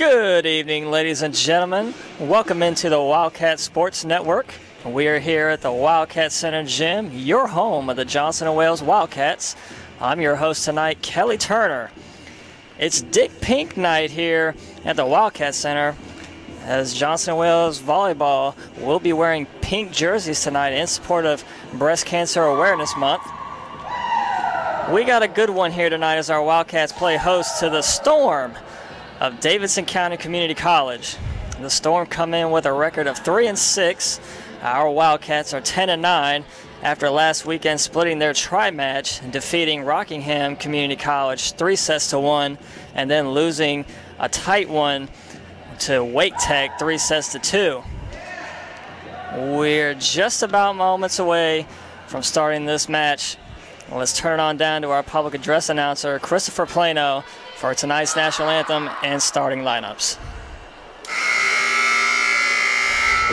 Good evening, ladies and gentlemen. Welcome into the Wildcat Sports Network. We are here at the Wildcat Center Gym, your home of the Johnson & Wales Wildcats. I'm your host tonight, Kelly Turner. It's Dick Pink night here at the Wildcat Center, as Johnson & Wales Volleyball will be wearing pink jerseys tonight in support of Breast Cancer Awareness Month. We got a good one here tonight as our Wildcats play host to the Storm of Davidson County Community College. The Storm come in with a record of 3-6. Our Wildcats are 10-9 after last weekend splitting their tri-match and defeating Rockingham Community College 3-1 and then losing a tight one to Wake Tech 3-2. We're just about moments away from starting this match. Let's turn it on down to our public address announcer, Christopher Plano, for tonight's national anthem and starting lineups.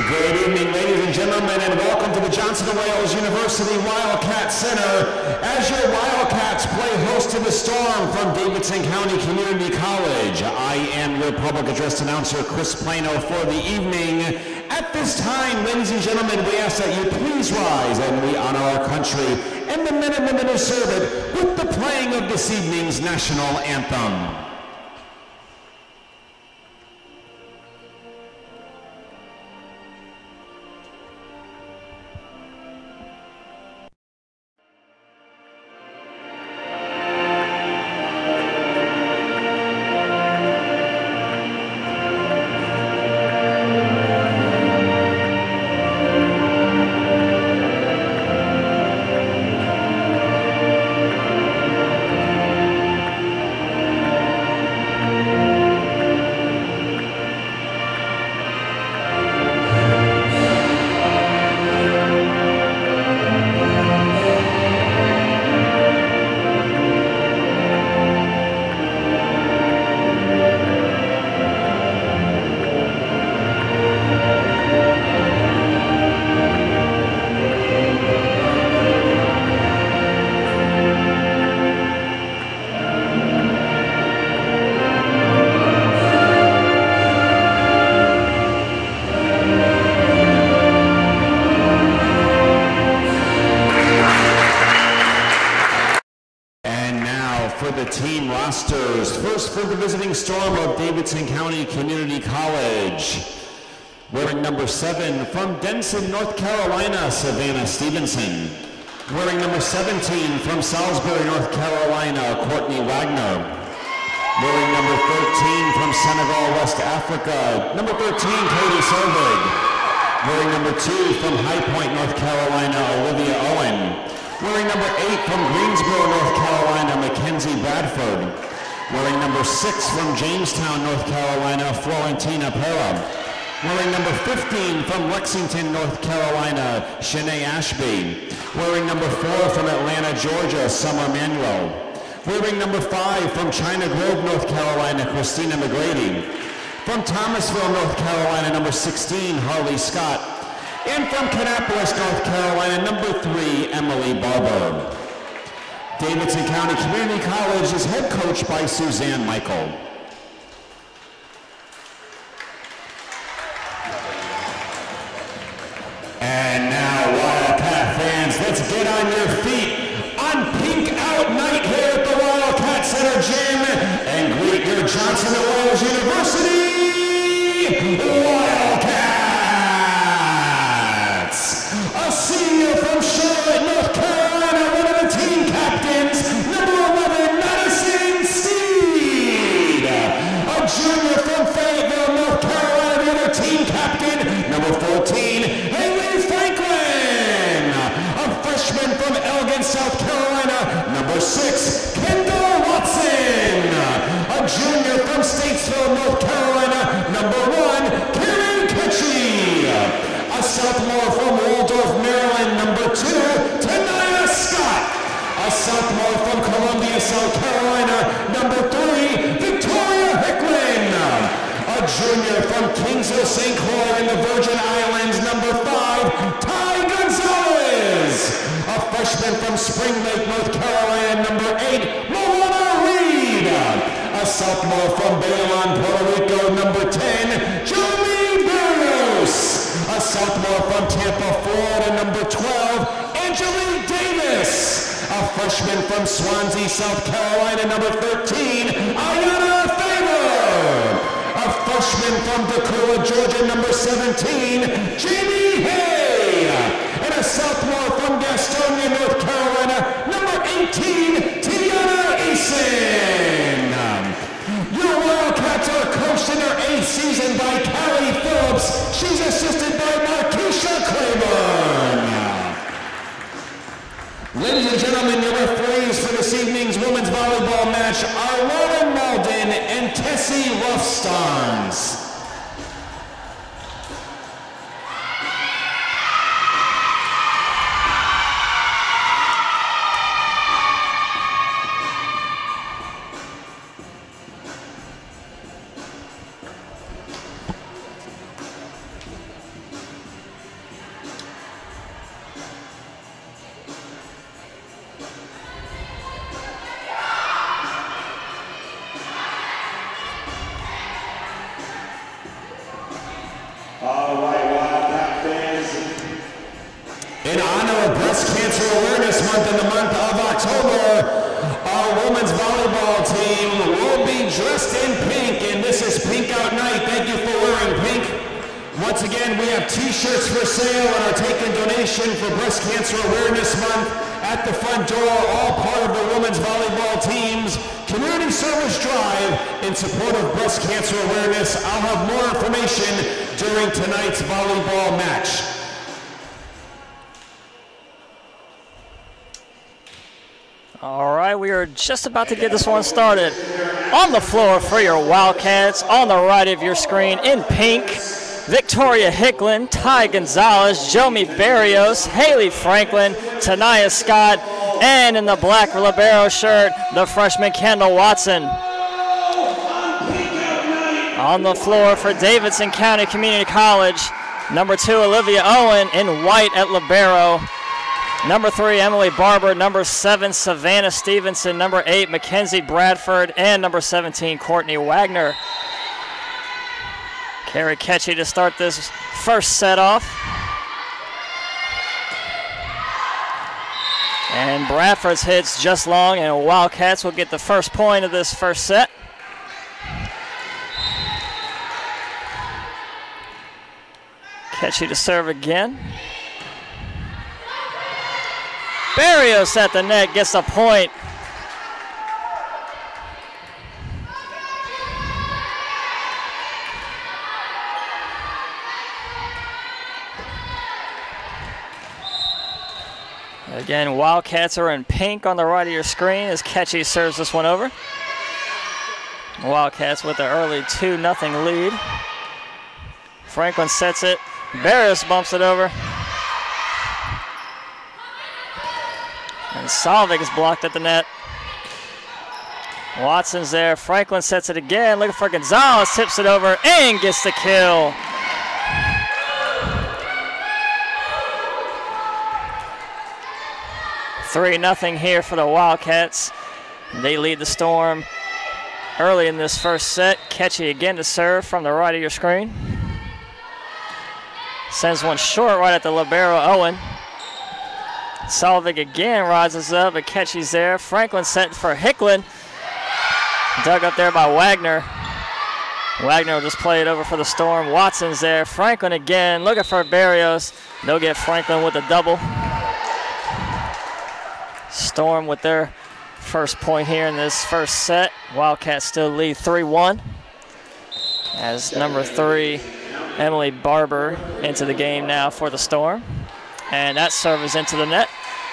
Good evening, ladies and gentlemen, and welcome to the Johnson & Wales University Wildcat Center as your Wildcats play host to the Storm from Davidson County Community College. I am your public address announcer, Chris Plano, for the evening. At this time, ladies and gentlemen, we ask that you please rise and we honor our country and the men and women who serve it with the playing of this evening's national anthem. Team rosters. First for the visiting Storm of Davidson County Community College. Wearing number 7 from Denison, North Carolina, Savannah Stevenson. Wearing number 17 from Salisbury, North Carolina, Courtney Wagner. Wearing number 13 from Senegal, West Africa, number 13, Katie Selvig. Wearing number 2 from High Point, North Carolina, Olivia Owen. Wearing number 8 from Greensboro, North Carolina, Mackenzie Bradford. Wearing number 6 from Jamestown, North Carolina, Florentina Pera. Wearing number 15 from Lexington, North Carolina, Shanae Ashby. Wearing number 4 from Atlanta, Georgia, Summer Manuel. Wearing number 5 from China Grove, North Carolina, Christina McGrady. From Thomasville, North Carolina, number 16, Harley Scott. And from Kannapolis, North Carolina, number 3, Emily Barber. Davidson County Community College is head coached by Suzanne Michael. And now, Wildcat fans, let's get on your feet on Pink Out Night here at the Wildcat Center Gym and greet your Johnson & Wales University Wildcats. A senior from Charlotte, North Carolina, one of the team captains, number 11, Madison Steed. A junior from Fayetteville, North Carolina, the other team captain, number 14, Haley Franklin. A freshman from Elgin, South Carolina, number 6, Kendall Watson. A junior from Statesville, North Carolina, number 1, Karen Ketchie. A sophomore from Waldorf, Maryland, number 2, Tanaya Scott. A sophomore from Columbia, South Carolina, number 3, Victoria Hicklin. A junior from Kingsville, St. Croix in the Virgin Islands, number 5, Ty Gonzalez. A freshman from Spring Lake, North Carolina, number 8, Moana Reed. A sophomore from Bayamon, Puerto Rico, number 10, Joey Barrios. A sophomore from Tampa, Florida, number 12, Angelique Davis. A freshman from Swansea, South Carolina, number 13, Ayana Faber. A freshman from Decorah, Georgia, number 17, Jamie Hay. And a sophomore from Gastonia, North Carolina, number 18, Tiana Eason. Your Wildcats are coached in their 8th season by Callie Phillips. She's assisted by Markeisha Claiborne. Ladies and gentlemen, your referees for this evening's women's volleyball match are Lauren Malden and Tessie Rothstarns. In honor of Breast Cancer Awareness Month in the month of October, our women's volleyball team will be dressed in pink, and this is Pink Out Night. Thank you for wearing pink. Once again, we have t-shirts for sale and are taking donation for Breast Cancer Awareness Month at the front door, all part of the women's volleyball team's community service drive in support of breast cancer awareness. I'll have more information during tonight's volleyball match. All right, we are just about to get this one started. On the floor for your Wildcats, on the right of your screen in pink, Victoria Hicklin, Ty Gonzalez, Jomi Barrios, Haley Franklin, Tanaya Scott, and in the black libero shirt, the freshman Kendall Watson. On the floor for Davidson County Community College, number 2, Olivia Owen in white at libero. Number 3, Emily Barber. Number 7, Savannah Stevenson. Number 8, Mackenzie Bradford. And number 17, Courtney Wagner. Carrie Ketchy to start this first set off. And Bradford's hits just long, and Wildcats will get the first point of this first set. Ketchy to serve again. Barrios at the net gets a point. Again, Wildcats are in pink on the right of your screen as Ketchy serves this one over. Wildcats with the early 2-0 lead. Franklin sets it. Barrios bumps it over. And Salvik is blocked at the net. Watson's there. Franklin sets it again. Looking for Gonzalez. Tips it over and gets the kill. $3-0 here for the Wildcats. They lead the Storm early in this first set. Ketchy again to serve from the right of your screen. Sends one short right at the libero Owen. Salvik again rises up, but Ketchy's there. Franklin set for Hicklin. Dug up there by Wagner. Wagner will just play it over for the Storm. Watson's there. Franklin again, looking for Barrios. They'll get Franklin with a double. Storm with their first point here in this first set. Wildcats still lead 3-1. As number 3, Emily Barber, into the game now for the Storm. And that serve is into the net.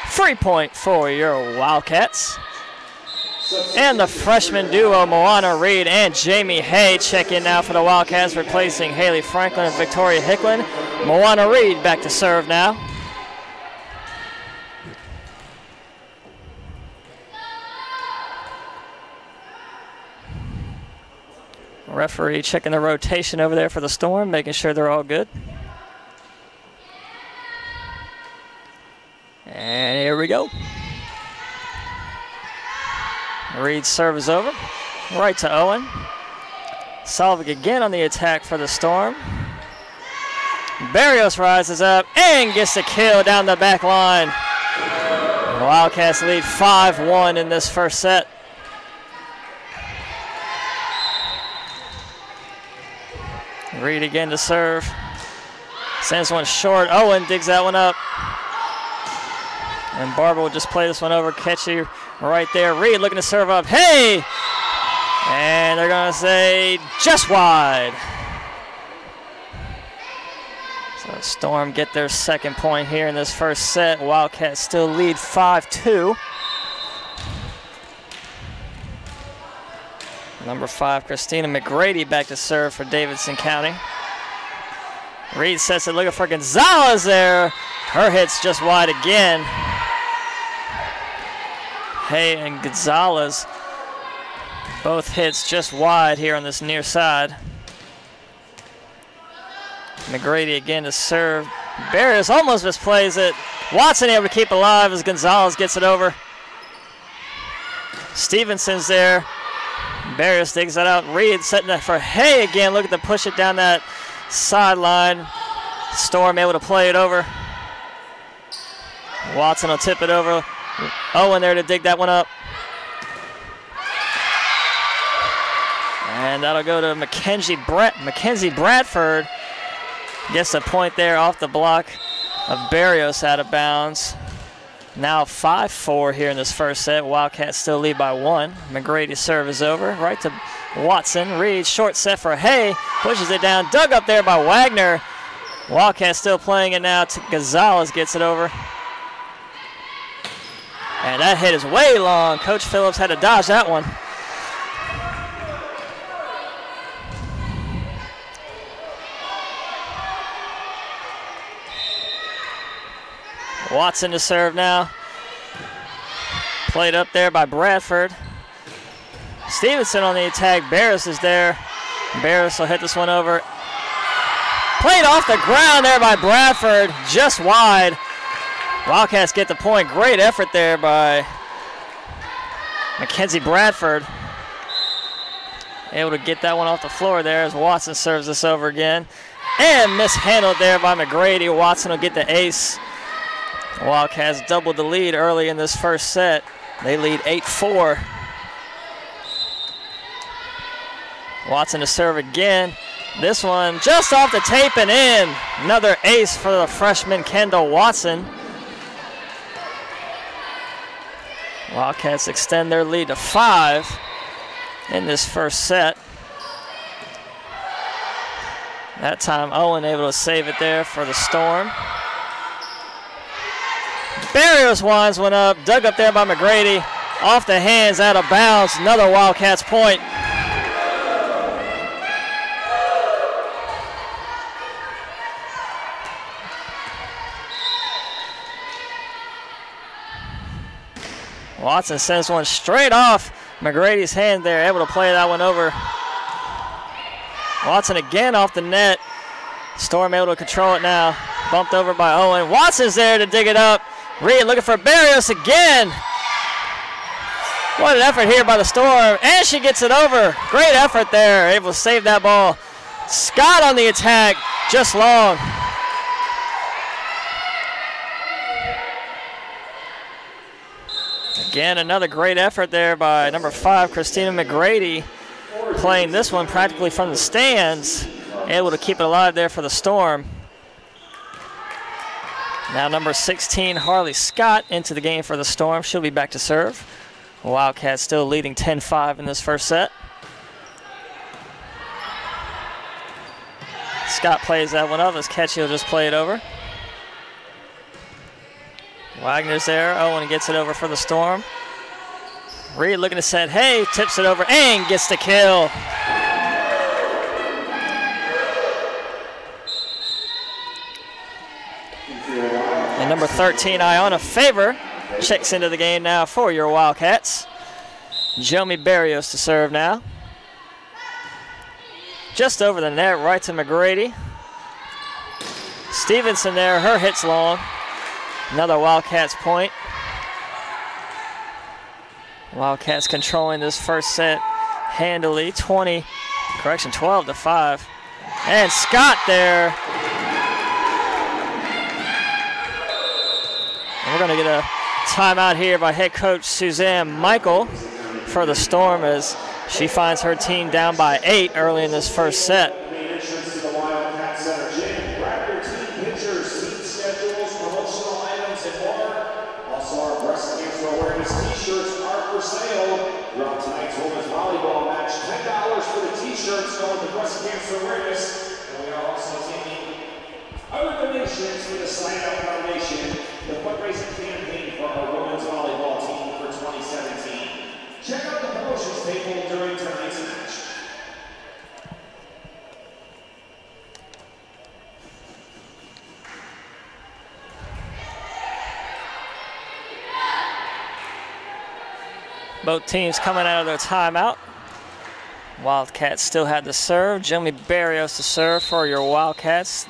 Free point for your Wildcats. And the freshman duo, Moana Reed and Jamie Hay, check in now for the Wildcats, replacing Haley Franklin and Victoria Hicklin. Moana Reed back to serve now. Referee checking the rotation over there for the Storm, making sure they're all good. And here we go. Reed's serve is over. Right to Owen. Solvik again on the attack for the Storm. Barrios rises up and gets the kill down the back line. Wildcats lead 5-1 in this first set. Reed again to serve. Sends one short. Owen digs that one up. And Barber will just play this one over. Catchy right there. Reed looking to serve up. Hey! And they're going to say just wide. So Storm get their second point here in this first set. Wildcats still lead 5-2. Number 5, Christina McGrady back to serve for Davidson County. Reed sets it looking for Gonzalez there. Her hit's just wide again. Hay and Gonzalez both hits just wide here on this near side. McGrady again to serve. Barrios almost misplays it. Watson able to keep it alive as Gonzalez gets it over. Stevenson's there. Barrios digs that out. Reed setting that for Hay again. Looking to push it down that sideline. Storm able to play it over. Watson will tip it over. Owen there to dig that one up. And that'll go to Mackenzie Bradford. Gets a point there off the block of Barrios out of bounds. Now 5-4 here in this first set. Wildcats still lead by 1. McGrady's serve is over. Right to Watson. Reed, short set for Hay. Pushes it down. Dug up there by Wagner. Wildcats still playing it now. Gonzalez gets it over. And that hit is way long. Coach Phillips had to dodge that one. Watson to serve now. Played up there by Bradford. Stevenson on the attack. Barris is there. Barris will hit this one over. Played off the ground there by Bradford, just wide. Wildcats get the point. Great effort there by Mackenzie Bradford. Able to get that one off the floor there as Watson serves this over again. And mishandled there by McGrady. Watson will get the ace. Wildcats doubled the lead early in this first set. They lead 8-4. Watson to serve again. This one just off the tape and in. Another ace for the freshman Kendall Watson. Wildcats extend their lead to 5 in this first set. That time Owen able to save it there for the Storm. Barrios winds one up, dug up there by McGrady. Off the hands, out of bounds. Another Wildcats point. Watson sends one straight off McGrady's hand there, able to play that one over. Watson again off the net. Storm able to control it now. Bumped over by Owen. Watson's there to dig it up. Reed looking for Barrios again. What an effort here by the Storm. And she gets it over. Great effort there. Able to save that ball. Scott on the attack. Just long. Again, another great effort there by number 5, Christina McGrady. Playing this one practically from the stands. Able to keep it alive there for the Storm. Now number 16, Harley Scott, into the game for the Storm. She'll be back to serve. Wildcats still leading 10-5 in this first set. Scott plays that one up as Ketchy will just play it over. Wagner's there. Owen gets it over for the Storm. Reed looking to set. Hay tips it over and gets the kill. And number 13, Iona Favor, checks into the game now for your Wildcats. Jomi Barrios to serve now. Just over the net, right to McGrady. Stevenson there, her hit's long. Another Wildcats point. Wildcats controlling this first set. handily, 12 to 5. And Scott there. And we're going to get a timeout here by head coach Suzanne Michael for the Storm as she finds her team down by 8 early in this first set. Throughout tonight's women's volleyball match, $10 for the t-shirts going to breast cancer awareness. And we are also taking other donations for the Sign Up Foundation, the fundraising campaign for our women's volleyball team for 2017. Check out the promotions table during tonight's match. Both teams coming out of their timeout. Wildcats still had to serve. Jimmy Barrios to serve for your Wildcats,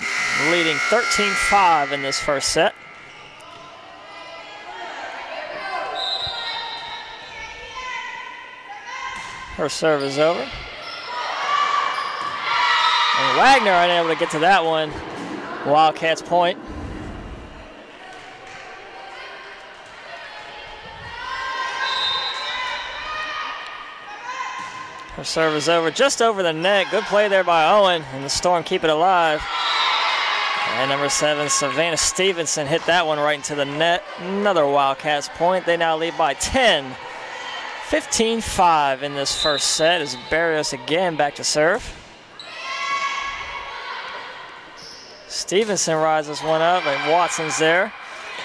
leading 13-5 in this first set. Her serve is over. And Wagner unable to get to that one. Wildcats point. Her serve is over, just over the net. Good play there by Owen, and the Storm keep it alive. And number 7, Savannah Stevenson hit that one right into the net. Another Wildcats point. They now lead by 10. 15-5 in this first set as Barrios again back to serve. Stevenson rises one up, and Watson's there.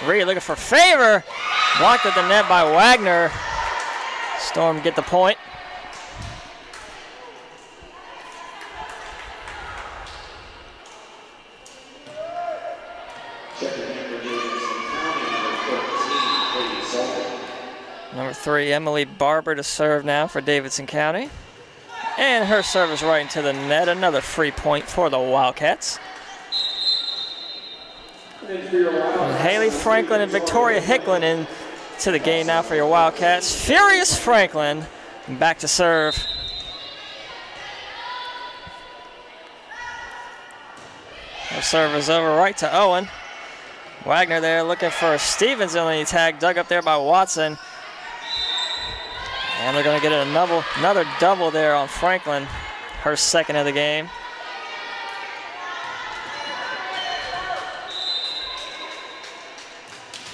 Reed looking for favor. Blocked at the net by Wagner. Storm get the point. Number 3, Emily Barber to serve now for Davidson County. And her serve is right into the net. Another free point for the Wildcats. And Haley Franklin and Victoria Hicklin into the game now for your Wildcats. Furious Franklin back to serve. Her serve is over right to Owen. Wagner there looking for Stevenson on the attack. Dug up there by Watson. And they're going to get another double there on Franklin, her second of the game.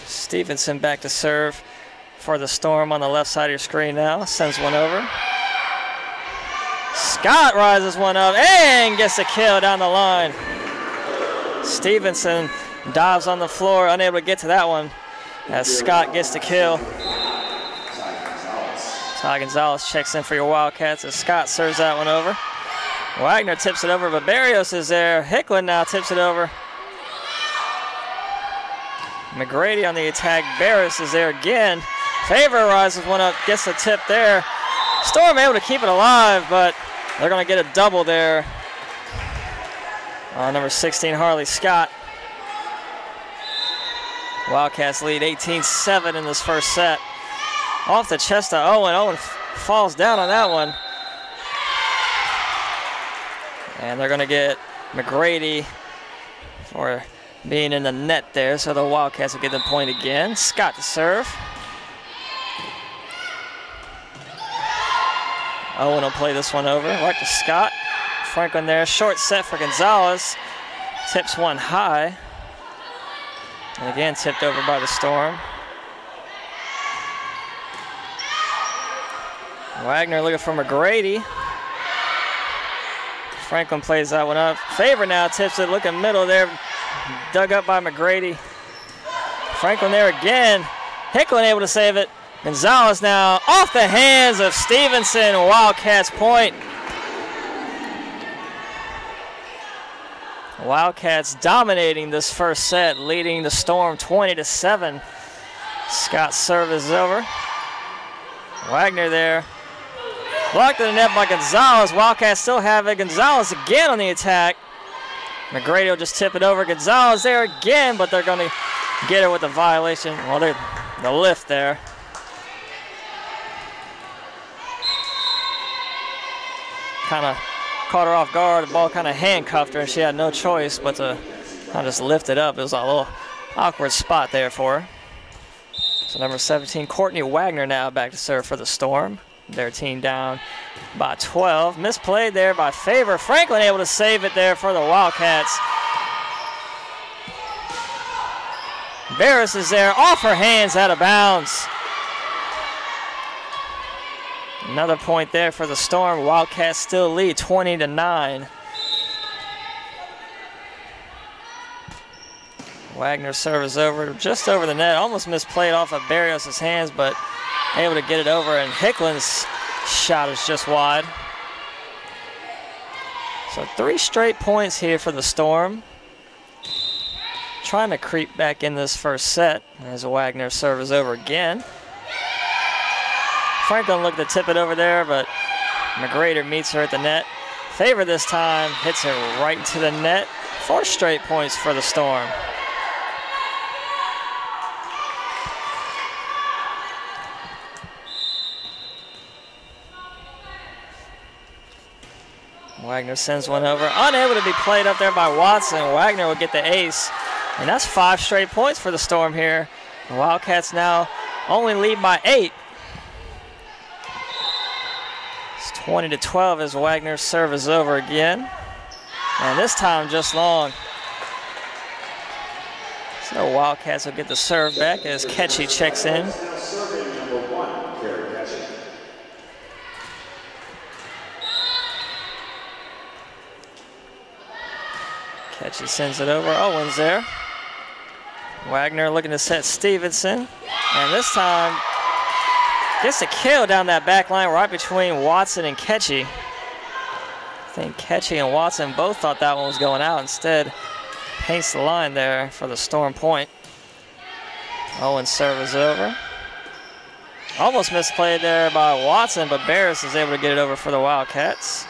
Stevenson back to serve for the Storm on the left side of your screen now. Sends one over. Scott rises one up and gets a kill down the line. Stevenson dives on the floor, unable to get to that one as Scott gets the kill. Ty Gonzalez checks in for your Wildcats as Scott serves that one over. Wagner tips it over, but Barrios is there. Hicklin now tips it over. McGrady on the attack. Barrios is there again. Favor rises one up, gets the tip there. Storm able to keep it alive, but they're going to get a double there. Number 16, Harley Scott. Wildcats lead 18-7 in this first set. Off the chest of Owen. Owen falls down on that one. And they're going to get McGrady for being in the net there, so the Wildcats will get the point again. Scott to serve. Owen will play this one over. Right to Scott. Franklin there. Short set for Gonzalez. Tips one high. And again tipped over by the Storm. Wagner looking for McGrady. Franklin plays that one up. Favor now tips it, looking middle there. Dug up by McGrady. Franklin there again. Hicklin able to save it. Gonzalez now off the hands of Stevenson. Wildcats point. Wildcats dominating this first set, leading the Storm 20-7. Scott's serve is over. Wagner there. Blocked in the net by Gonzalez. Wildcats still have it. Gonzalez again on the attack. McGrady will just tip it over. Gonzalez there again, but they're going to get it with the violation. Well, the lift there. kind of caught her off guard. The ball kind of handcuffed her, and she had no choice but to kind of just lift it up. It was a little awkward spot there for her. So number 17, Courtney Wagner now back to serve for the Storm. Their team down by 12. Misplayed there by Favor. Franklin able to save it there for the Wildcats. Barris is there, off her hands, out of bounds. Another point there for the Storm. Wildcats still lead 20-9. Wagner serves over, just over the net. Almost misplayed off of Barrios' hands, but able to get it over, and Hicklin's shot is just wide. So 3 straight points here for the Storm. Trying to creep back in this first set as Wagner serves over again. Franklin looked to tip it over there, but McGrader meets her at the net. Favor this time hits it right into the net. 4 straight points for the Storm. Wagner sends one over, unable to be played up there by Watson. Wagner will get the ace, and that's 5 straight points for the Storm here. The Wildcats now only lead by 8. It's 20-12 as Wagner's serve is over again, and this time just long. So Wildcats will get the serve back as Ketchy checks in. Ketchy sends it over. Owens there. Wagner looking to set Stevenson. And this time gets a kill down that back line right between Watson and Ketchy. I think Ketchy and Watson both thought that one was going out. Instead, paints the line there for the Storm point. Owens serves over. Almost misplayed there by Watson, but Barris is able to get it over for the Wildcats.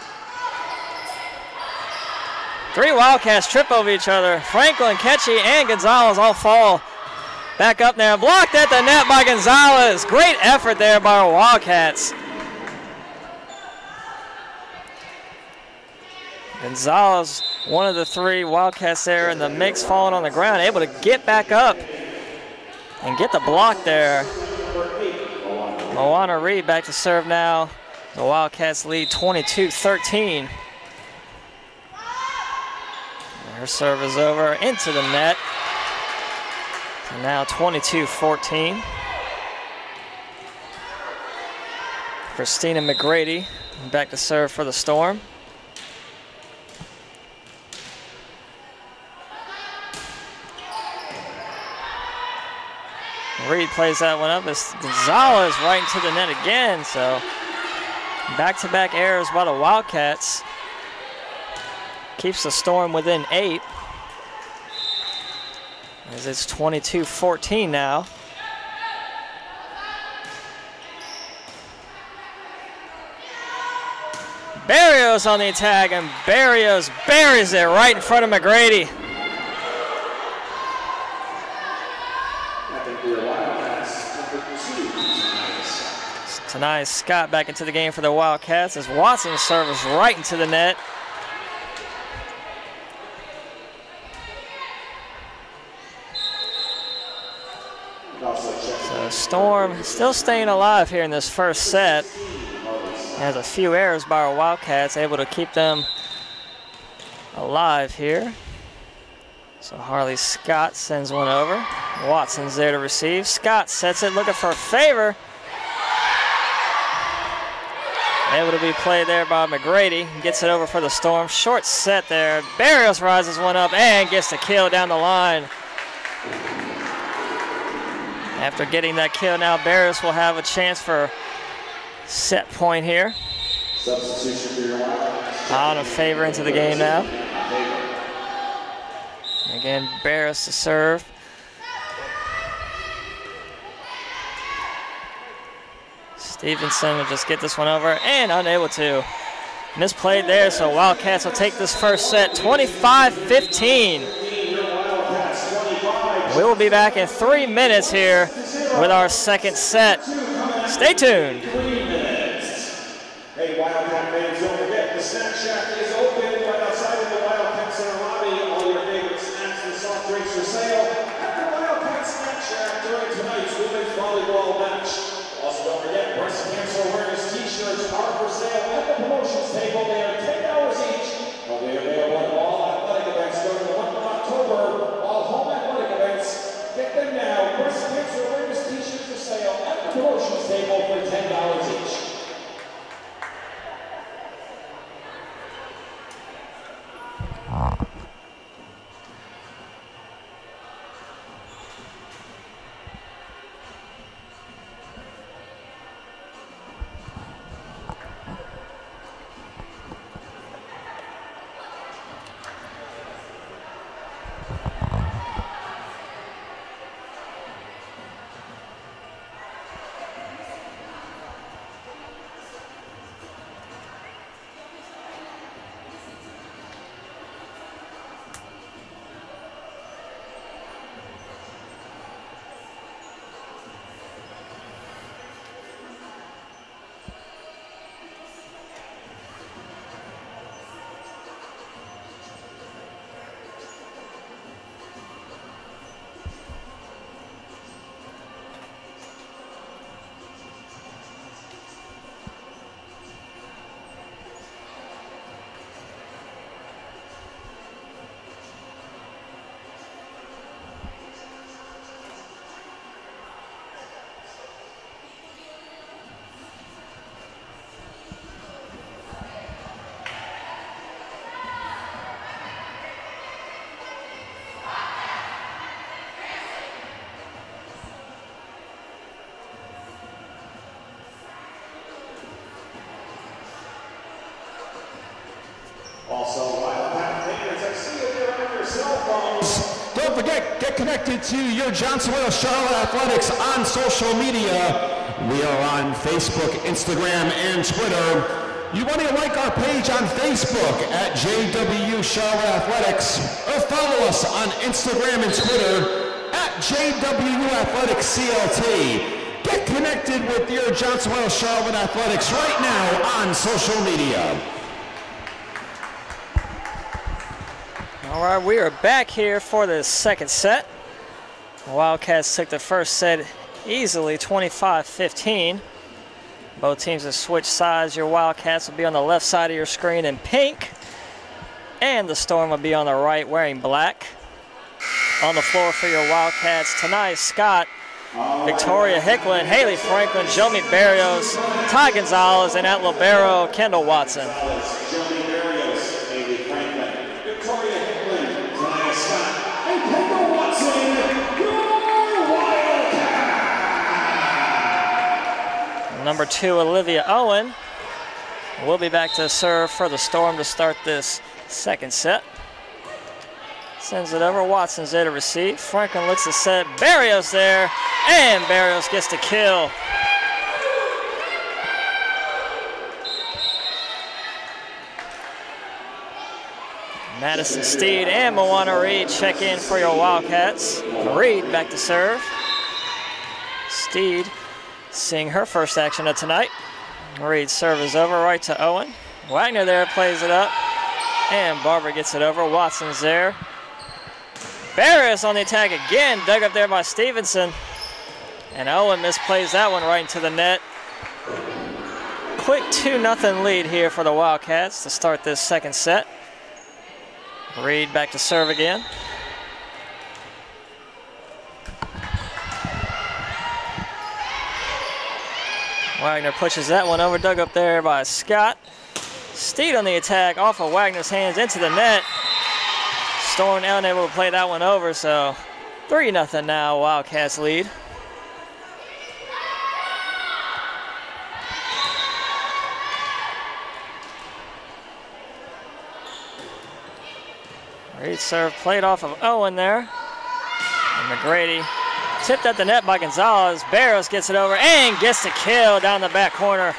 3 Wildcats trip over each other. Franklin, Ketchy, and Gonzalez all fall back up there. Blocked at the net by Gonzalez. Great effort there by our Wildcats. Gonzalez, one of the 3 Wildcats there in the mix, falling on the ground, able to get back up and get the block there. Moana Reed back to serve now. The Wildcats lead 22-13. Her serve is over into the net. So now 22-14. Christina McGrady back to serve for the Storm. Reed plays that one up as Gonzalez right into the net again. So back-to-back errors by the Wildcats. Keeps the Storm within 8. As it's 22-14 now. Barrios on the attack, and Barrios buries it right in front of McGrady. Tonight, Scott back into the game for the Wildcats as Watson serves right into the net. So Storm still staying alive here in this first set. Has a few errors by our Wildcats, able to keep them alive here. So Harley Scott sends one over. Watson's there to receive. Scott sets it, looking for a favor. Able to be played there by McGrady. Gets it over for the Storm. Short set there. Barrios rises one up and gets the kill down the line. After getting that kill, now Barrios will have a chance for set point here. On a favor into the game now. Again, Barrios to serve. Stevenson will just get this one over and unable to. Misplayed there, so Wildcats will take this first set 25-15. We will be back in 3 minutes here with our second set. Stay tuned. Hey, Wildcat fans, don't forget the shack is open right outside of the Wildcat Center lobby. All your favorite snacks and soft drinks for sale at the Wildcat Snack Shack during tonight's women's volleyball match. Also, don't forget, breast cancer awareness t-shirts are for sale at the promotions table. They are $10 each. They'll be available at all athletic events during the month of October. All home athletic events. Get them now. Breast cancer awareness t-shirts for sale at the promotions table for $10 each. Also, Wildcat fans, I see that you're on your cell phones. Don't forget, get connected to your Johnson Wales Charlotte Athletics on social media. We are on Facebook, Instagram, and Twitter. You want to like our page on Facebook at JW Charlotte Athletics, or follow us on Instagram and Twitter at JW Athletics CLT. Get connected with your Johnson Wales Charlotte Athletics right now on social media. All right, we are back here for the second set. The Wildcats took the first set easily, 25-15. Both teams have switched sides. Your Wildcats will be on the left side of your screen in pink, and the Storm will be on the right wearing black. On the floor for your Wildcats tonight, Scott, Victoria Hicklin, Haley Franklin, Jomi Barrios, Ty Gonzalez, and at libero, Kendall Watson. Number 2, Olivia Owen, will be back to serve for the Storm to start this second set. Sends it over, Watson's there to receive. Franklin looks to set, Barrios there, and Barrios gets the kill. Madison Steed and Moana Reed check in for your Wildcats. Reed back to serve. Steed seeing her first action of tonight. Reed's serve is over, right to Owen. Wagner there plays it up, and Barber gets it over. Watson's there. Barris on the attack again, dug up there by Stevenson. And Owen misplays that one right into the net. Quick 2-0 lead here for the Wildcats to start this second set. Reed back to serve again. Wagner pushes that one over, dug up there by Scott. Steed on the attack, off of Wagner's hands into the net. Storm unable to play that one over, so 3-0 now, Wildcats lead. Reed serve played off of Owen there. And McGrady tipped at the net by Gonzalez. Barros gets it over and gets the kill down the back corner.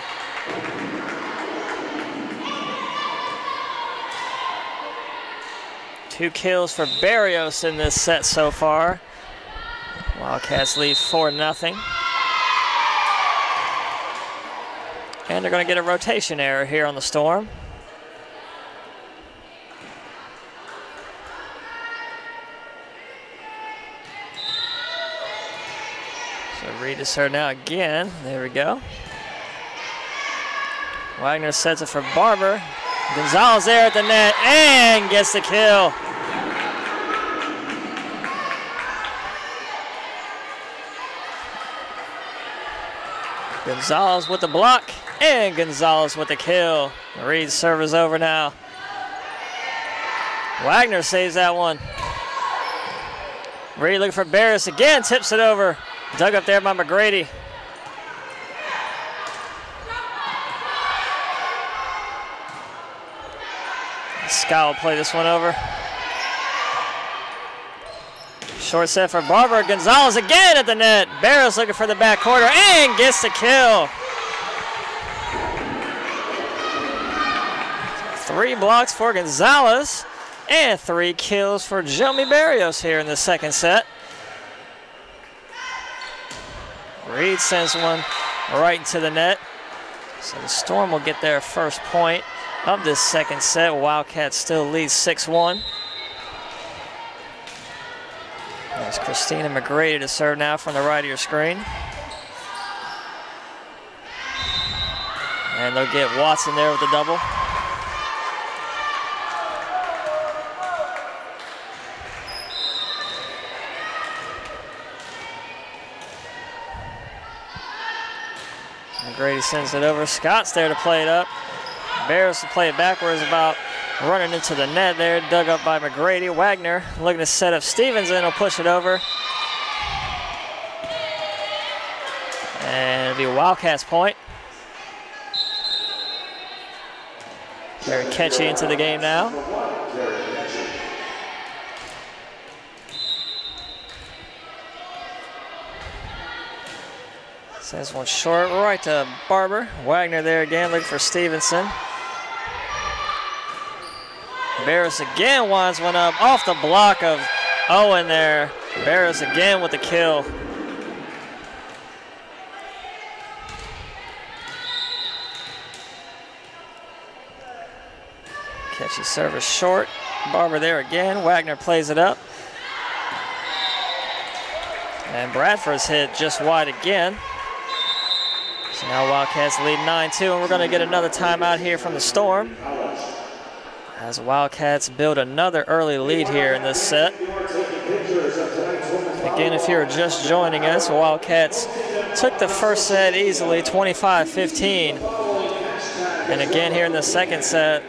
Two kills for Barrios in this set so far. Wildcats lead 4-0. And they're going to get a rotation error here on the Storm. Reed to serve now again. There we go. Wagner sets it for Barber. Gonzalez there at the net and gets the kill. Gonzalez with the block and Gonzalez with the kill. Reed's serve is over now. Wagner saves that one. Reed looking for Barris again, tips it over. Dug up there by McGrady. Scott will play this one over. Short set for Barber. Gonzalez again at the net. Barris looking for the back corner and gets the kill. 3 blocks for Gonzalez and 3 kills for Jeremy Barrios here in the second set. Reed sends one right into the net. So the Storm will get their first point of this second set. Wildcats still lead 6-1. There's Christina McGrady to serve now from the right of your screen. And they'll get Watson there with the double. McGrady sends it over. Scott's there to play it up. Barris will play it backwards, about running into the net there. Dug up by McGrady. Wagner looking to set up Stevenson. He'll push it over. And it'll be a Wildcats point. Very catchy into the game now. Sends one short right to Barber. Wagner there again, looking for Stevenson. Barris again winds one up off the block of Owen there. Barris again with the kill. Catchy service short. Barber there again. Wagner plays it up. And Bradford's hit just wide again. So now Wildcats lead 9-2, and we're going to get another timeout here from the Storm as Wildcats build another early lead here in this set. Again, if you're just joining us, Wildcats took the first set easily, 25-15. And again here in the second set,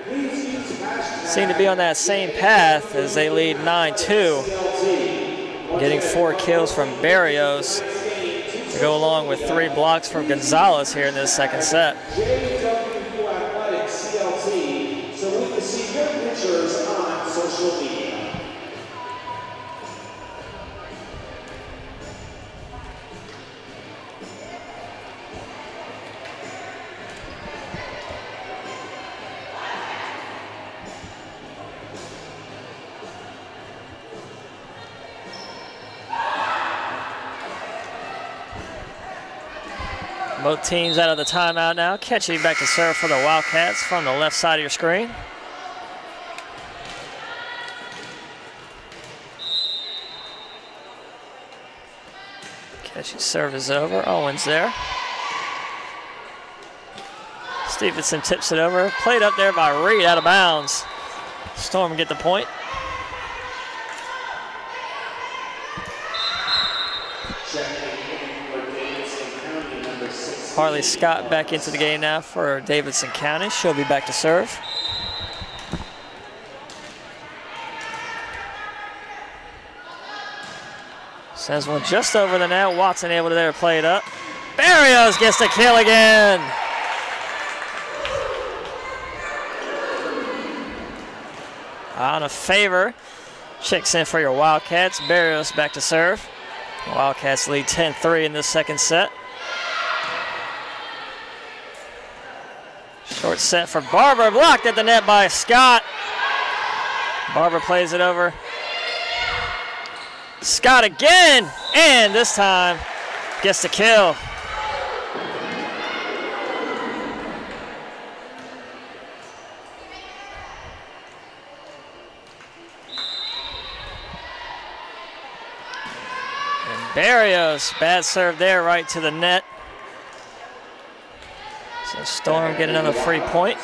seem to be on that same path as they lead 9-2. Getting 4 kills from Barrios to go along with 3 blocks from Gonzalez here in this second set. So we can see your pictures on social media. Both teams out of the timeout now. Ketchy back to serve for the Wildcats from the left side of your screen. Ketchy's serve is over. Owens there. Stevenson tips it over. Played up there by Reed, out of bounds. Storm get the point. Harley Scott back into the game now for Davidson County. She'll be back to serve. Sends one just over the net. Watson able to there play it up. Barrios gets the kill again. On a favor. Checks in for your Wildcats. Barrios back to serve. Wildcats lead 10-3 in this second set. Short set for Barber, blocked at the net by Scott. Barber plays it over. Scott again, and this time gets the kill. And Barrios, bad serve there, right to the net. So Storm get another free point.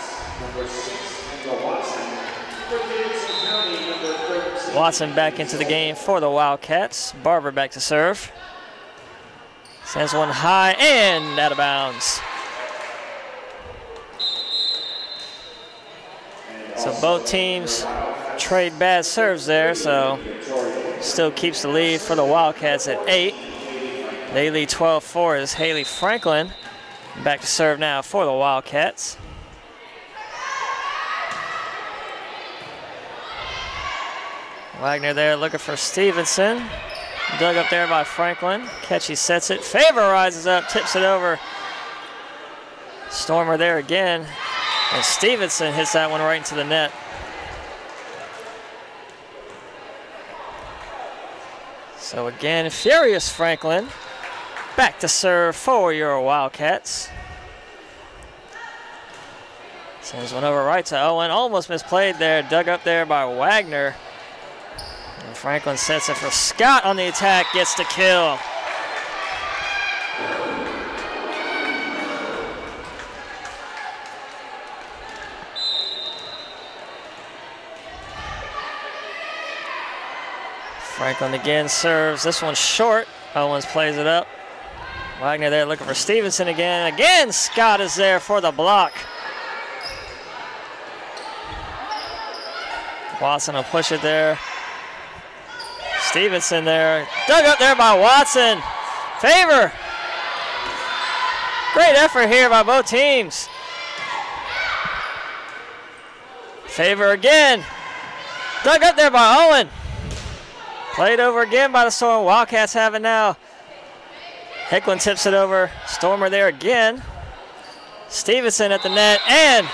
Watson back into the game for the Wildcats. Barber back to serve. Sends one high and out of bounds. So both teams trade bad serves there, so still keeps the lead for the Wildcats at 8. They lead 12-4 as Haley Franklin back to serve now for the Wildcats. Wagner there looking for Stevenson. Dug up there by Franklin. Ketchy sets it. Favor rises up, tips it over. Stormer there again. And Stevenson hits that one right into the net. So again, furious Franklin back to serve for your Wildcats. Sends one over right to Owen. Almost misplayed there. Dug up there by Wagner. And Franklin sets it for Scott on the attack. Gets the kill. Franklin again serves. This one's short. Owens plays it up. Wagner there looking for Stevenson again. Again, Scott is there for the block. Watson will push it there. Stevenson there. Dug up there by Watson. Favor. Great effort here by both teams. Favor again. Dug up there by Owen. Played over again by the Storm. Wildcats have it now. Hicklin tips it over. Stormer there again. Stevenson at the net. And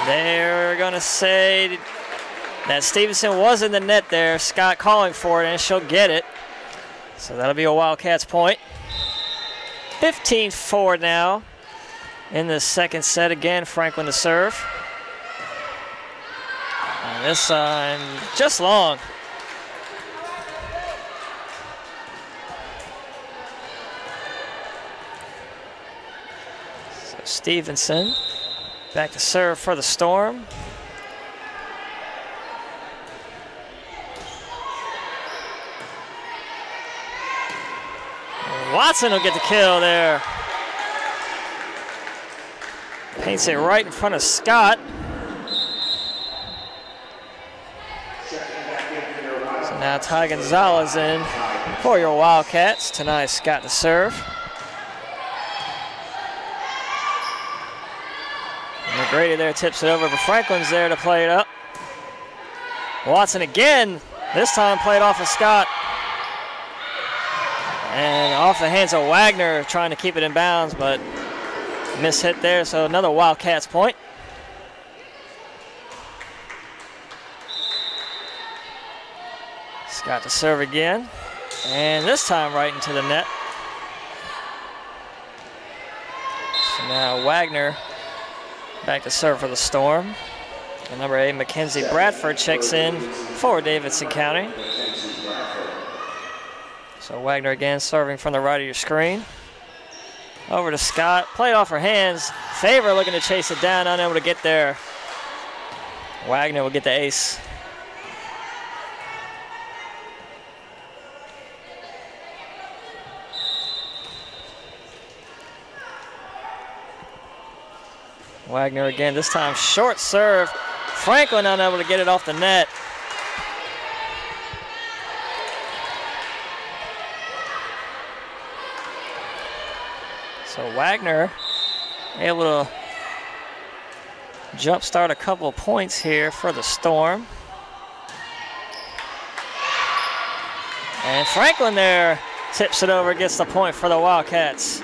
they're going to say that Stevenson was in the net there. Scott calling for it, and she'll get it. So that'll be a Wildcats point. 15-4 now in the second set. Again, Franklin to serve. And this time, just long. So Stevenson back to serve for the Storm. Watson will get the kill there. Paints it right in front of Scott. So now Ty Gonzalez in for your Wildcats. Tonight Scott to serve. And McGrady there tips it over, but Franklin's there to play it up. Watson again, this time played off of Scott. And off the hands of Wagner, trying to keep it in bounds, but miss hit there, so another Wildcats point. Scott to serve again, and this time right into the net. So now Wagner back to serve for the Storm. And number 8, Mackenzie Bradford checks in for Davidson County. So Wagner again serving from the right of your screen. Over to Scott, played off her hands. Favor looking to chase it down, unable to get there. Wagner will get the ace. Wagner again, this time short serve. Franklin unable to get it off the net. So Wagner able to jumpstart a couple of points here for the Storm. And Franklin there tips it over, gets the point for the Wildcats.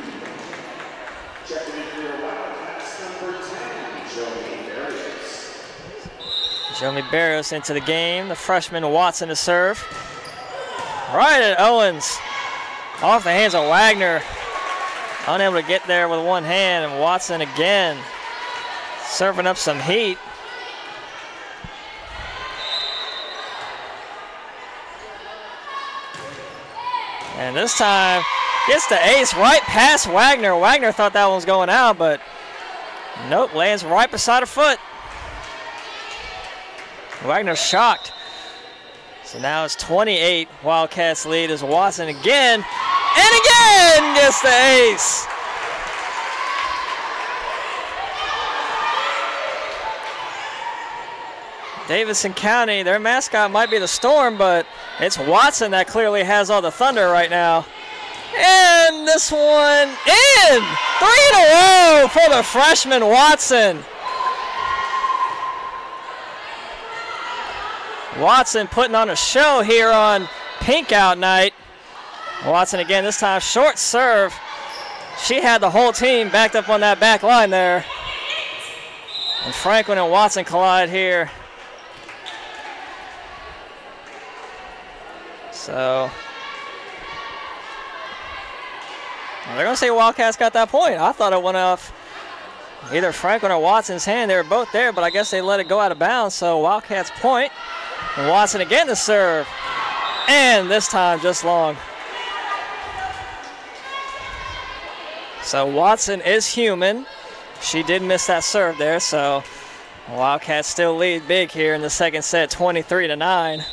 Joey Barrios into the game. The freshman Watson to serve. Right at Owens. Off the hands of Wagner. Unable to get there with one hand, and Watson again serving up some heat. And this time gets the ace right past Wagner. Wagner thought that one was going out, but nope, lands right beside her foot. Wagner's shocked. So now it's 28. Wildcats lead as Watson again and again gets the ace. Davidson County, their mascot might be the Storm, but it's Watson that clearly has all the thunder right now. And this one in! 3 in a row for the freshman Watson. Watson putting on a show here on Pink Out Night. Watson again, this time short serve. She had the whole team backed up on that back line there. And Franklin and Watson collide here. So they're going to say Wildcats got that point. I thought it went off either Franklin or Watson's hand. They were both there, but I guess they let it go out of bounds. So Wildcats point. And Watson again to serve. And this time just long. So Watson is human. She did miss that serve there. So Wildcats still lead big here in the second set, 23-9.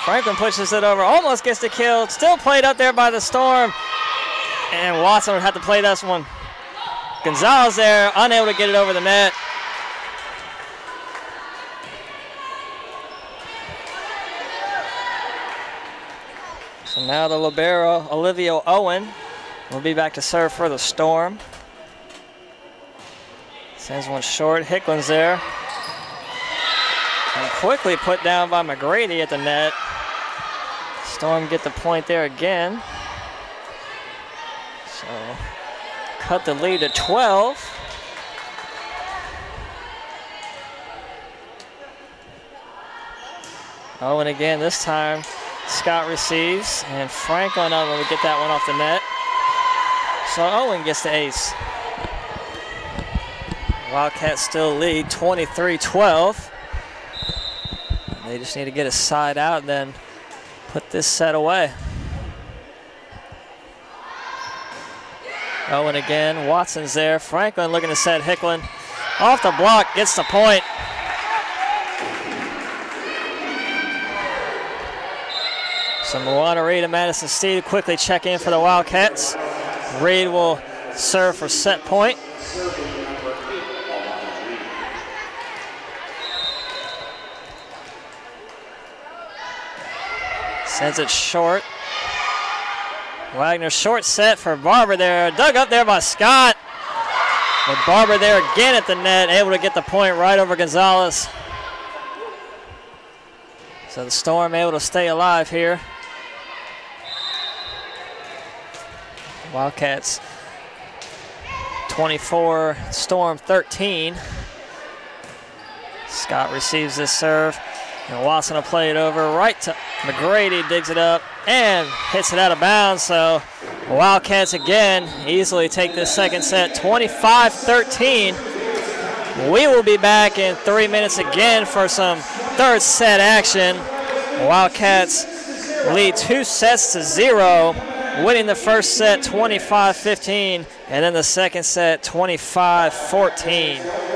Franklin pushes it over, almost gets the kill. Still played up there by the Storm. And Watson would have to play this one. Gonzalez there, unable to get it over the net. So now the libero, Olivia Owen, will be back to serve for the Storm. Sends one short, Hicklin's there. And quickly put down by McGrady at the net. Storm get the point there again. So cut the lead to 12. Owen again, this time Scott receives, and Franklin unable to get that one off the net. So Owen gets the ace. Wildcats still lead 23-12. They just need to get a side out and then put this set away. Owen again, Watson's there. Franklin looking to set Hicklin. Off the block, gets the point. So Moana Reed and Madison Steed quickly check in for the Wildcats. Reed will serve for set point. Sends it short. Wagner short set for Barber there. Dug up there by Scott. But Barber there again at the net, able to get the point right over Gonzalez. So the Storm able to stay alive here. Wildcats 24, Storm 13. Scott receives this serve. And Watson will play it over right to McGrady, digs it up and hits it out of bounds. So Wildcats again easily take this second set, 25-13. We will be back in 3 minutes again for some third set action. Wildcats lead 2-0, winning the first set 25-15, and then the second set 25-14.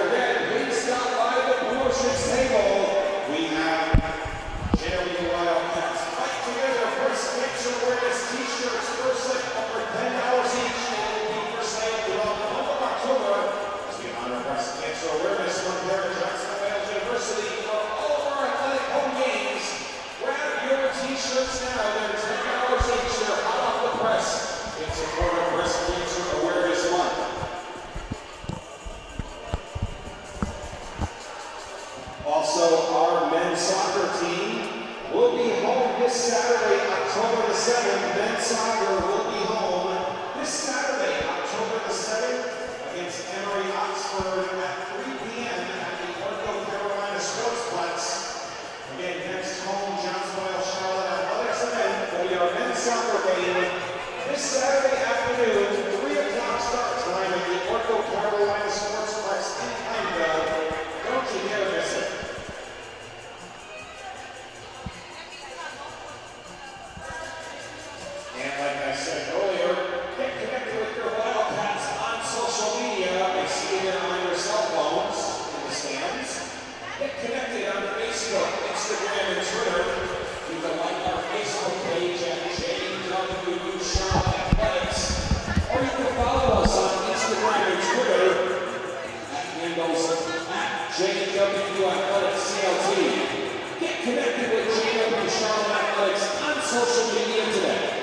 Get connected on Facebook, Instagram, and Twitter. You can like our Facebook page at JW Charlotte Athletics, or you can follow us on Instagram and Twitter at handles at JW Athletics CLT. Get connected with JW Charlotte Athletics on social media today.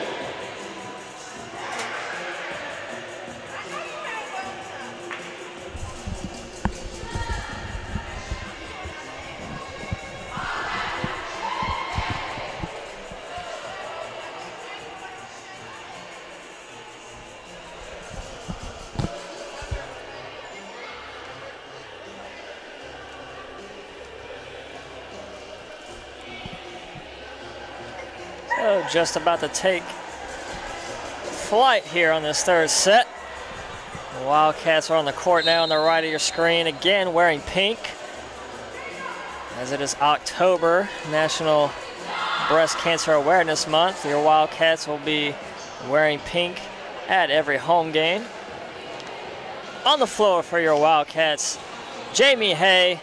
So just about to take flight here on this third set. The Wildcats are on the court now on the right of your screen, again wearing pink. As it is October, National Breast Cancer Awareness Month, your Wildcats will be wearing pink at every home game. On the floor for your Wildcats, Jamie Hay,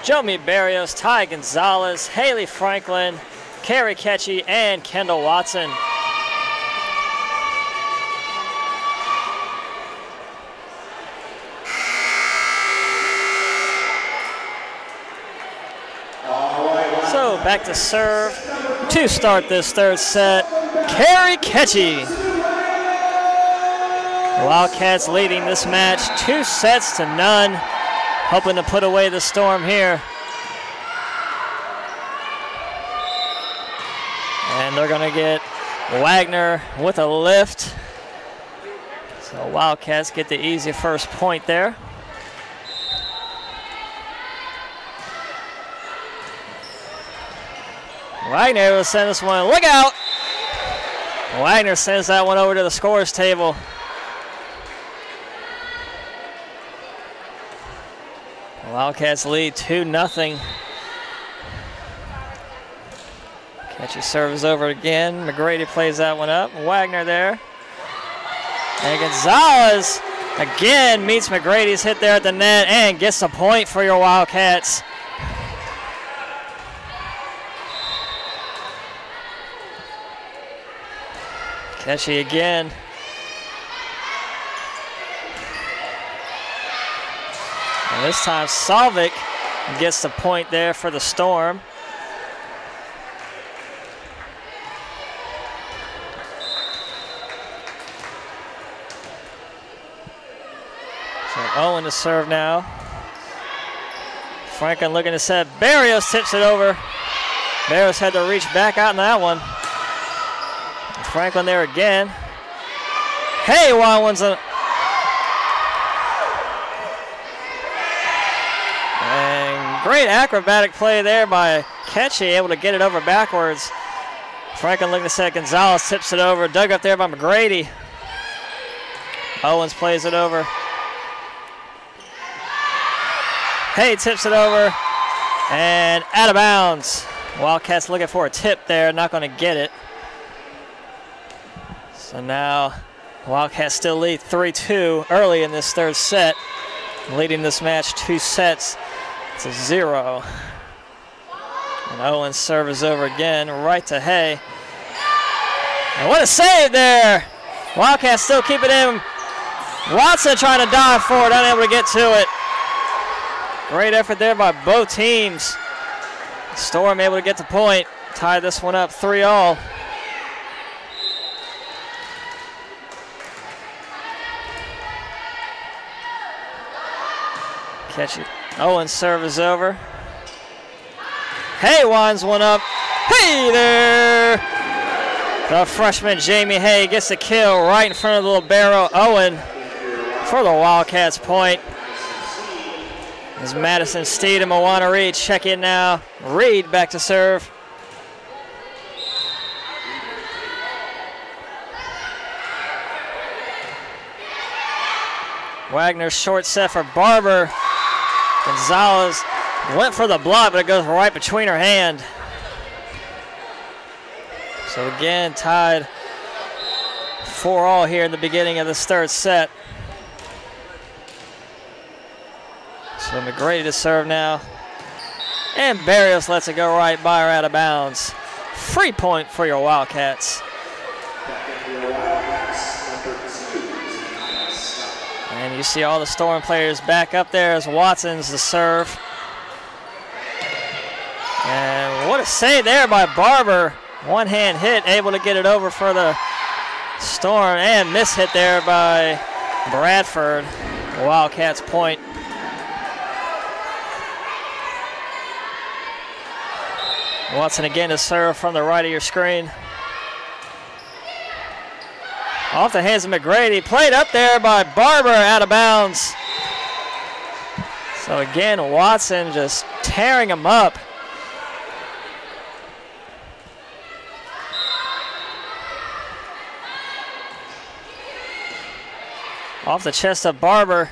Jomi Barrios, Ty Gonzalez, Haley Franklin, Carrie Ketchy, and Kendall Watson. So back to serve to start this third set, Carrie Ketchy. Wildcats leading this match 2-0, hoping to put away the Storm here. And they're going to get Wagner with a lift. So Wildcats get the easy first point there. Wagner will send this one. Look out! Wagner sends that one over to the scores table. Wildcats lead 2-0. Ketchy serves over again. McGrady plays that one up. Wagner there. And Gonzalez again meets McGrady's hit there at the net and gets the point for your Wildcats. Ketchy again. And this time Salvik gets the point there for the Storm. So Owen to serve now. Franklin looking to set. Barrios tips it over. Barrios had to reach back out in that one. Franklin there again. Hey, Wildwood's a... And great acrobatic play there by Ketchy, able to get it over backwards. Franklin looking to set. Gonzalez tips it over. Dug up there by McGrady. Owens plays it over. Hay tips it over. And out of bounds. Wildcats looking for a tip there. Not going to get it. So now Wildcats still lead 3-2 early in this third set, leading this match 2-0. And Owens serves over again, right to Hay. And what a save there! Wildcats still keep it in. Watson trying to dive forward, unable to get to it. Great effort there by both teams. Storm able to get the point, tie this one up 3-all. Catch it. Owens serves over. Hay winds one up. Hey there! The freshman Jamie Hay gets the kill right in front of the libero Owen for the Wildcats point. As Madison Steed and Moana Reed check in now. Reed back to serve. Wagner short set for Barber. Gonzalez went for the block, but it goes right between her hand. So again, tied 4-all here in the beginning of this third set. So McGrady to serve now. And Barrios lets it go right by or out of bounds. Free point for your Wildcats. And you see all the Storm players back up there as Watson's the serve. And what a save there by Barber. One-hand hit, able to get it over for the Storm, and miss hit there by Bradford. Wildcats point. Watson again to serve from the right of your screen. Off the hands of McGrady, played up there by Barber, out of bounds. So again, Watson just tearing him up. Off the chest of Barber.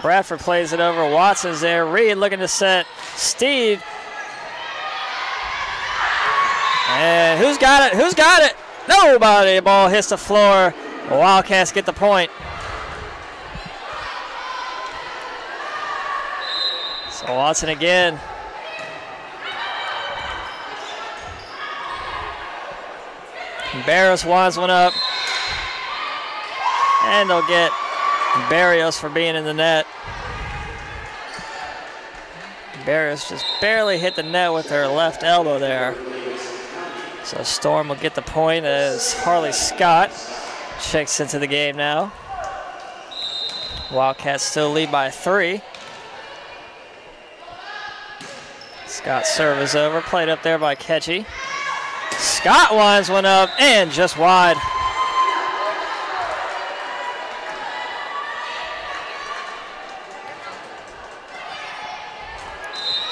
Bradford plays it over. Watson's there. Reed looking to set. Steve. And who's got it? Who's got it? Nobody. Ball hits the floor. Wildcats get the point. So Watson again. Barrios winds one up. And they'll get Barrios for being in the net. Barrios just barely hit the net with her left elbow there. So Storm will get the point as Harley Scott checks into the game now. Wildcats still lead by 3. Scott's serve is over, played up there by Ketchy. Scott winds one up and just wide.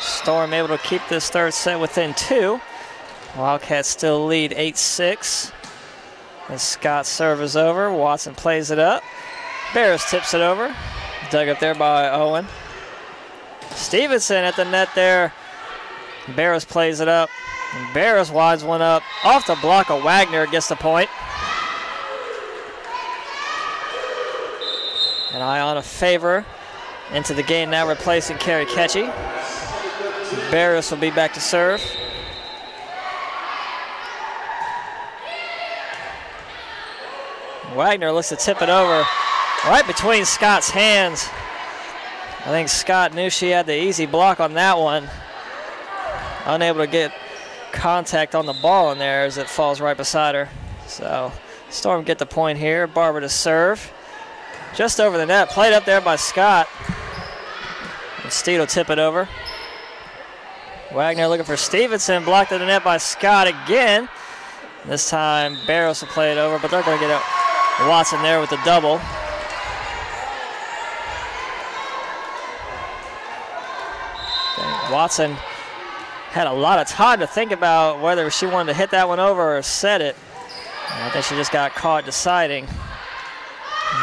Storm able to keep this third set within 2. Wildcats still lead 8-6. And Scott's serve is over. Watson plays it up. Barrios tips it over. Dug up there by Owen. Stevenson at the net there. Barrios plays it up. And Barrios winds one up. Off the block of Wagner, gets the point. And Iona Favor into the game now, replacing Kerry Ketchy. Barrios will be back to serve. Wagner looks to tip it over right between Scott's hands. I think Scott knew she had the easy block on that one. Unable to get contact on the ball in there as it falls right beside her. So Storm get the point here. Barber to serve. Just over the net. Played up there by Scott. And Steed will tip it over. Wagner looking for Stevenson, blocked at the net by Scott again. This time Barrios will play it over, but they're going to get Watson there with the double. And Watson had a lot of time to think about whether she wanted to hit that one over or set it. And I think she just got caught deciding.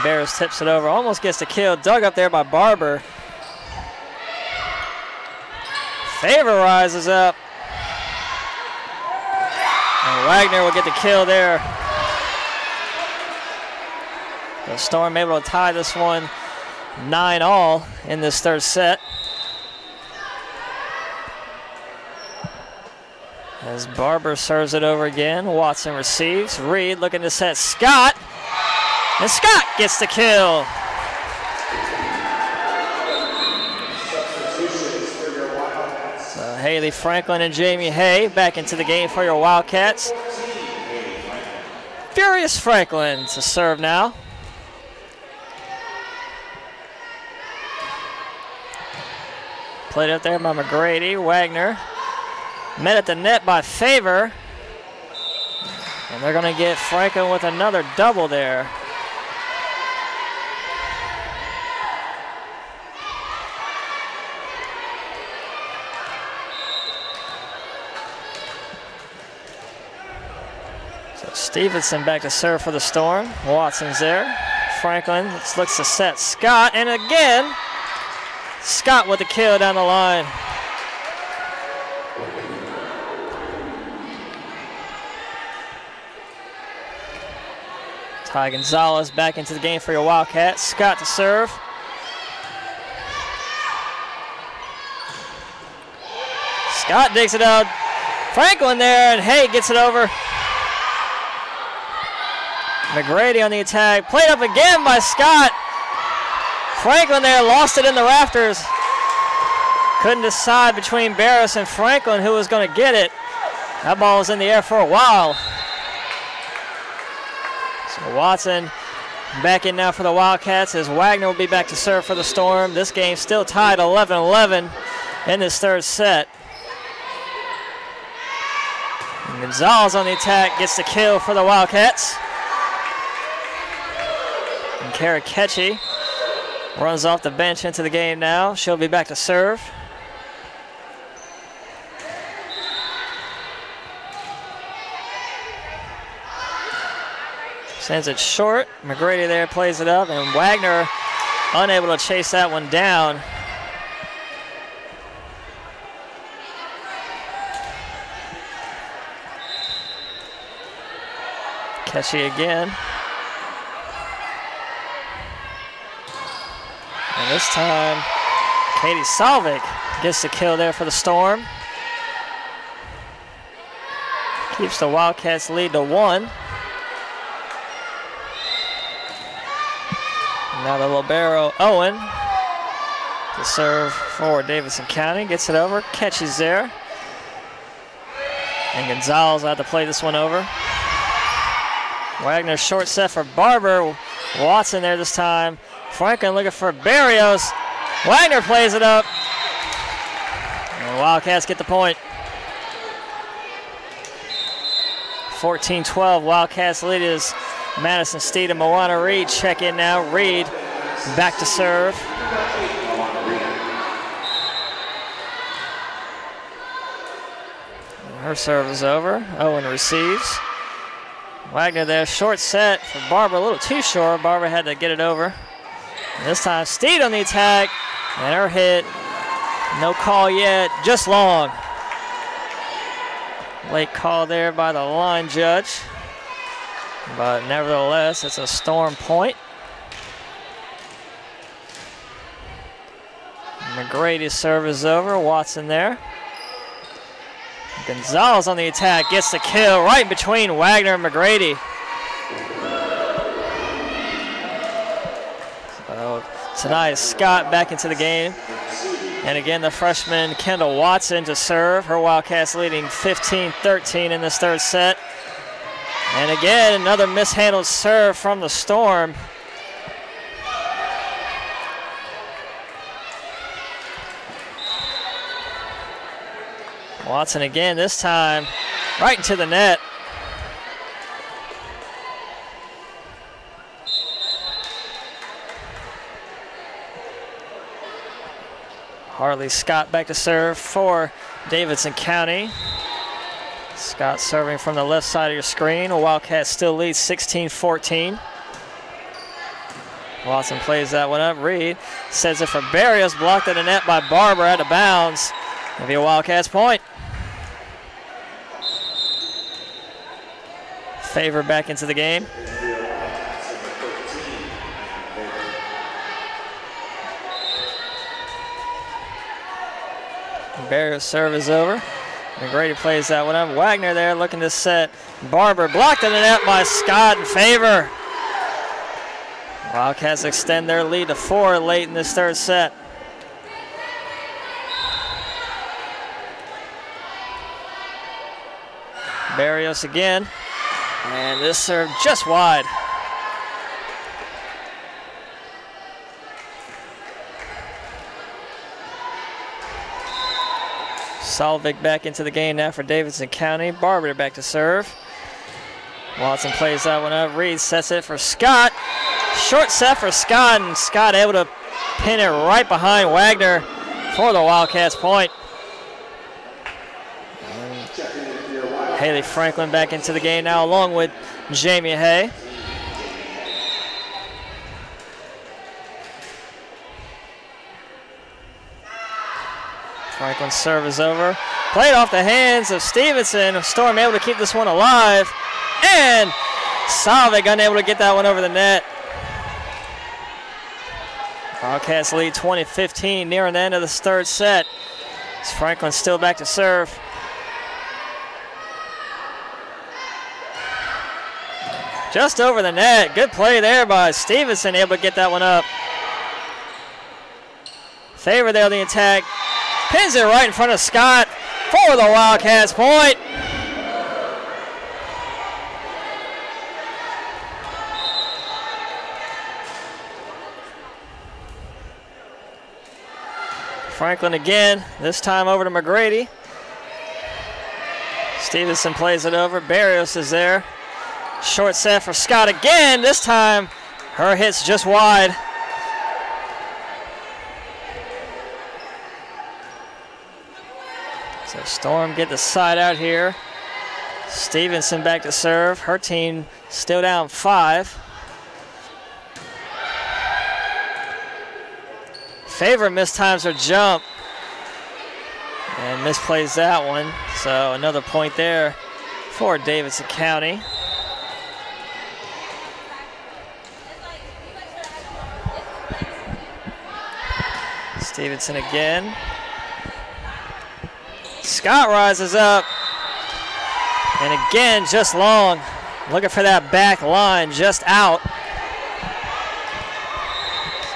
Barrios tips it over, almost gets the kill. Dug up there by Barber. Favor rises up. And Wagner will get the kill there. The Storm able to tie this one 9-all in this third set. As Barber serves it over again, Watson receives. Reed looking to set Scott. And Scott gets the kill. Haley Franklin and Jamie Hay back into the game for your Wildcats. Furious Franklin to serve now. Played up there by McGrady. Wagner met at the net by Favor. And they're going to get Franklin with another double there. Stevenson back to serve for the Storm. Watson's there. Franklin looks to set Scott, and again, Scott with the kill down the line. Ty Gonzalez back into the game for your Wildcats. Scott to serve. Scott digs it out. Franklin there, and Hay gets it over. McGrady on the attack. Played up again by Scott. Franklin there, lost it in the rafters. Couldn't decide between Barris and Franklin who was going to get it. That ball was in the air for a while. So Watson back in now for the Wildcats as Wagner will be back to serve for the Storm. This game still tied 11-11 in this third set. And Gonzalez on the attack gets the kill for the Wildcats. And Kara Ketchy runs off the bench into the game now. She'll be back to serve. Sends it short. McGrady there plays it up, and Wagner unable to chase that one down. Ketchy again. And this time, Katie Salvik gets the kill there for the Storm. Keeps the Wildcats lead to 1. Now the libero, Owen, to serve for Davidson County. Gets it over. Catches there. And Gonzalez will have to play this one over. Wagner short set for Barber. Watson there this time. Franklin looking for Barrios. Wagner plays it up. And the Wildcats get the point. 14-12. Wildcats lead is Madison Steed and Moana Reed check in now. Reed back to serve. Her serve is over. Owen receives. Wagner there, short set for Barber, a little too short. Barber had to get it over. And this time Steed on the attack, and her hit. No call yet, just long. Late call there by the line judge. But nevertheless, it's a Storm point. McGrady's serve is over. Watson there. Gonzalez on the attack gets the kill right between Wagner and McGrady. So tonight, Scott back into the game. And again, the freshman Kendall Watson to serve. Her Wildcats leading 15-13 in this third set. And again, another mishandled serve from the Storm. Watson again, this time right into the net. Harley Scott back to serve for Davidson County. Scott serving from the left side of your screen. Wildcats still lead 16-14. Watson plays that one up. Reed sends it for Barrios, blocked at the net by Barber, out of bounds. It'll be a Wildcats point. Favor back into the game. Barrios' serve is over. McGrady plays that one up. Wagner there looking to set. Barber blocked in the net by Scott in favor. Wildcats extend their lead to 4 late in this third set. Barrios again. And this serve just wide. Salvik back into the game now for Davidson County. Barber back to serve. Watson plays that one up. Reed sets it for Scott. Short set for Scott, and Scott able to pin it right behind Wagner for the Wildcats point. And Haley Franklin back into the game now along with Jamie Hay. Franklin's serve is over. Played off the hands of Stevenson. Storm able to keep this one alive. And Salvik unable to get that one over the net. Wildcats lead 20-15 nearing the end of this third set. Franklin still back to serve. Just over the net. Good play there by Stevenson, able to get that one up. Favor there on the attack. Pins it right in front of Scott for the Wildcats point. Franklin again, this time over to McGrady. Stevenson plays it over. Barrios is there. Short set for Scott again. This time, her hit's just wide. So Storm get the side out here. Stevenson back to serve. Her team still down 5. Favor mistimes her jump and misplays that one. So another point there for Davidson County. Stevenson again. Scott rises up. And again, just long. Looking for that back line, just out.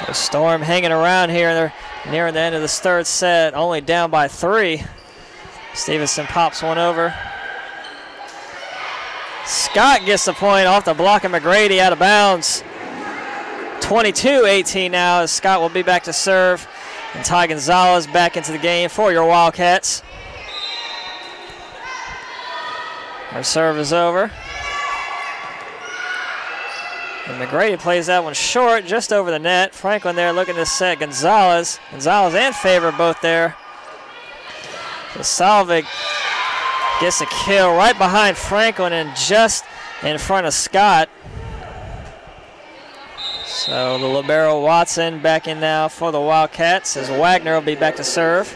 So Storm hanging around here. They're near the end of this third set, only down by 3. Stevenson pops one over. Scott gets the point off the block of McGrady out of bounds. 22-18 now as Scott will be back to serve. And Ty Gonzalez back into the game for your Wildcats. Her serve is over. And McGrady plays that one short, just over the net. Franklin there looking to set Gonzalez. Gonzalez and Favor both there. So Salvik gets a kill right behind Franklin and just in front of Scott. So the libero Watson back in now for the Wildcats as Wagner will be back to serve.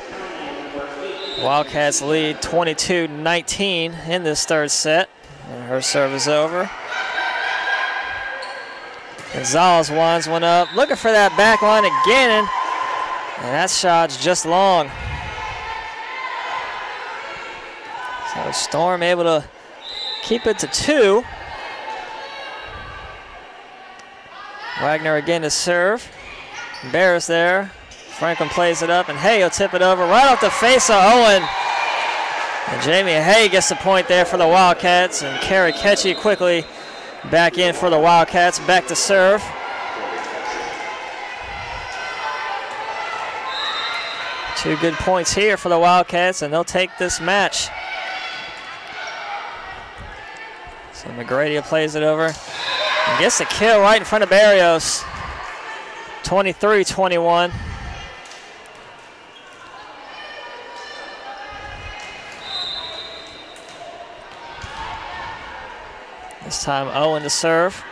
Wildcats lead 22-19 in this third set. And her serve is over. Gonzalez winds one up, looking for that back line again, and that shot's just long. So Storm able to keep it to 2. Wagner again to serve. Barris there. Franklin plays it up, and Hay will tip it over right off the face of Owen. And Jamie Hay gets the point there for the Wildcats, and Kerry Ketchy quickly back in for the Wildcats, back to serve. Two good points here for the Wildcats, and they'll take this match. So McGrady plays it over and gets the kill right in front of Barrios. 23-21. This time Owen to serve.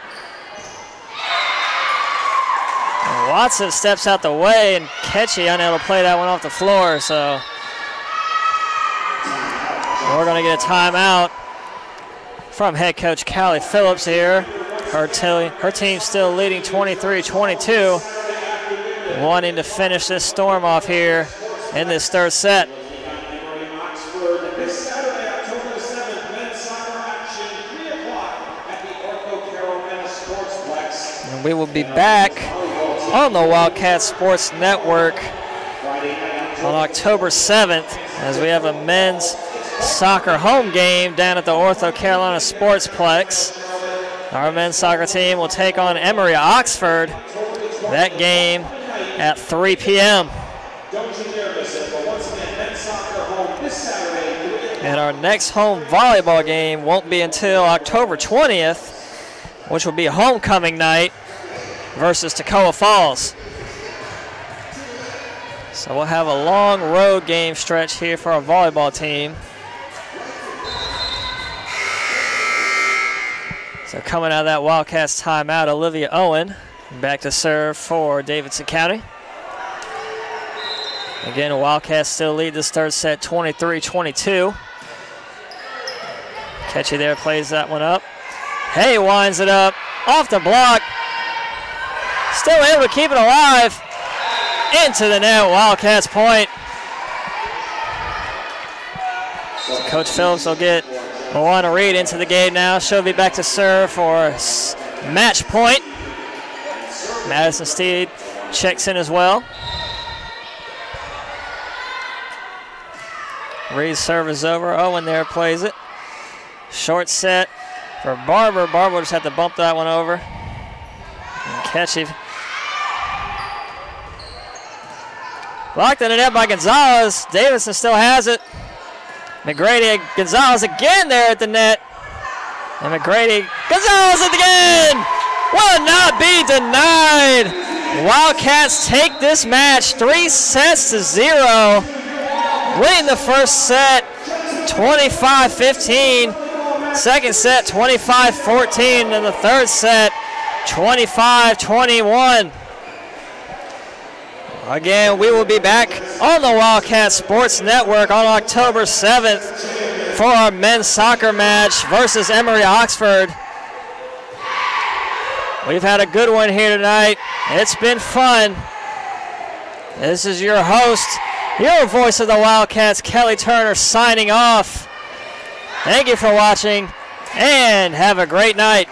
And Watson steps out the way, and Ketchy unable to play that one off the floor, so we're going to get a timeout from head coach Callie Phillips here. Her team still leading 23-22, wanting to finish this Storm off here in this third set. And we will be back on the Wildcat Sports Network on October 7th as we have a men's soccer home game down at the Ortho Carolina Sportsplex. Our men's soccer team will take on Emory Oxford. That game at 3 p.m. And our next home volleyball game won't be until October 20th, which will be homecoming night versus Toccoa Falls. So we'll have a long road game stretch here for our volleyball team. So coming out of that Wildcats timeout, Olivia Owen back to serve for Davidson County. Again, the Wildcats still lead this third set 23-22. Ketchy there plays that one up. Hay winds it up off the block. Still able to keep it alive. Into the net, Wildcats point. So Coach Phillips will get Moana Reed into the game now. She'll be back to serve for match point. Madison Steed checks in as well. Reed's serve is over. Owen there plays it. Short set for Barber. Barber will just have to bump that one over. And catch it. Blocked in the net by Gonzalez. Davidson still has it. McGrady, Gonzalez again there at the net. And McGrady, Gonzalez again! Will not be denied. Wildcats take this match 3-0. Winning the first set 25-15. Second set 25-14. And the third set 25-21. Again, we will be back on the Wildcat Sports Network on October 7th for our men's soccer match versus Emory Oxford. We've had a good one here tonight. It's been fun. This is your host, your voice of the Wildcats, Kelly Turner, signing off. Thank you for watching, and have a great night.